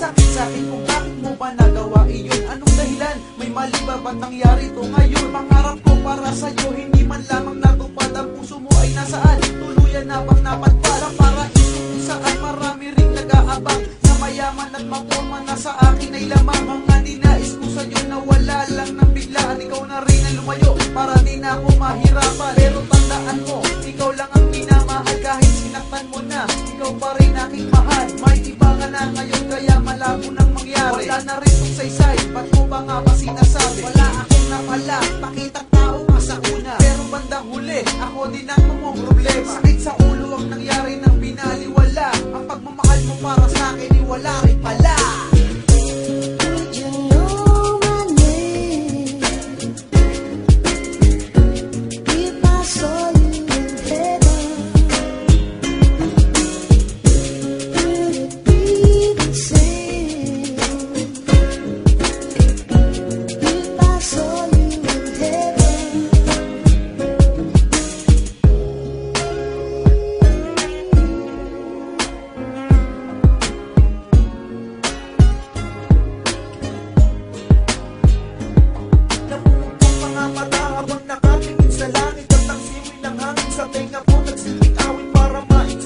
Masakit sa'kin kung bakit mo ba nagawa iyon. Anong dahilan? May mali ba ba't nangyari to ngayon? Pangarap ko para sa'yo, hindi man lamang natupad. Ang puso mo ay nasaan? Tuluyan na bang napadpad? Sa paraiso kung saan marami ring nag-aabang, na mayaman at maporma na sa akin ay lamang. Mga ninais ko sa'yo na wala lang ng biglaan. Ikaw na rin ang lumayo para di na ako mahirapan. Pero tandaan mo, ikaw lang ang minamahal. Kahit sinaktan mo na, ikaw pa rin aking mahal. May iba ka na ngayon kaya malabo nang mangyari. Wala na rin tong saysay, ba't mo ba nga ba sinasabi? Wala akong napala, pakitang tao ka sa una. Pero bandang huli, ako din ang problema. Sakit sa ulo ang nangyari nang binaliwala. Ang pagmamahal mo para sa akin ay wala rin pala.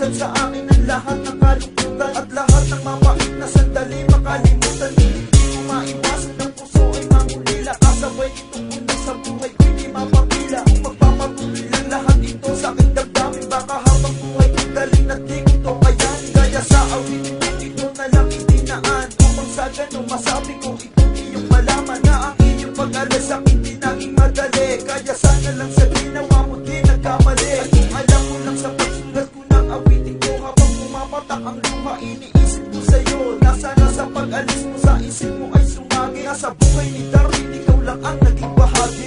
Sa akin ang lahat ng kalungkutan at lahat ng mapait na sandali makalimutan. Hindi ko maiwasan ng puso ay mangulila. Kasabay itong puno sa buhay ko hindi mapapila. Kung magpapatuloy lang lahat ito sa aking damdamin, baka habang buhay ko galing at di ko to kayanin. Kaya sa awitin ko ito na lang itinaan, upang sa ganun masabi ko itong iyong malaman na ang iyong pag-alas sa akin di naging madali. Kaya sana lang sa ginawa mo di nagkamali. At kung alam mo lang sa pagsulat ko ng awitin ko, habang pumapatak ang luha iniisip ko sa'yo. Nasa pag-alis mo sa isip mo ay sumagi. Nasa buhay ni Darwin, ikaw lang ang naging bahagi.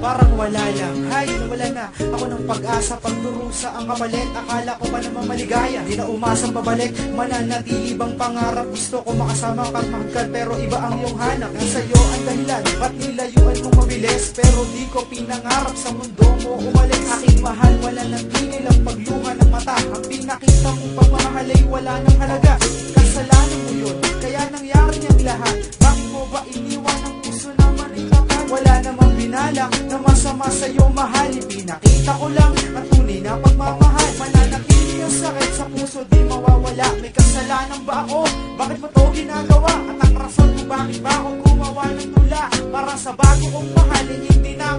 Parang wala lang, hay nawala na ako ng pag-asa pagdurusa ang kapalit. Akala ko pa naman maligaya, di na umasang babalik. Mananatili bang pangarap? Gusto ko makasama ka at mahagkan, pero iba ang iyong hanap. Nasa iyo ang dahilan, ba't nilayuan mo mabilis? Pero di ko pinangarap sa mundo mo umalis. Aking mahal, wala nang tingil ang pagluha ng mata. Ang pinakita mong pagmamahal ay wala ng halaga. Kasalanan mo yun, kaya nangyari niyang lahat. Bakit mo ba iniwan ang puso naman itapat? Wala namang binalak na masama sa'yo mahal. Pinakita ko lang ang tunay na pagmamahal. Mananatili ang sakit sa puso di mawawala. May kasalanan ba ako? Bakit mo to ginagawa? At ang rason kung bakit ba ako gumawa ng tula para sa bago kong mahalin hindi na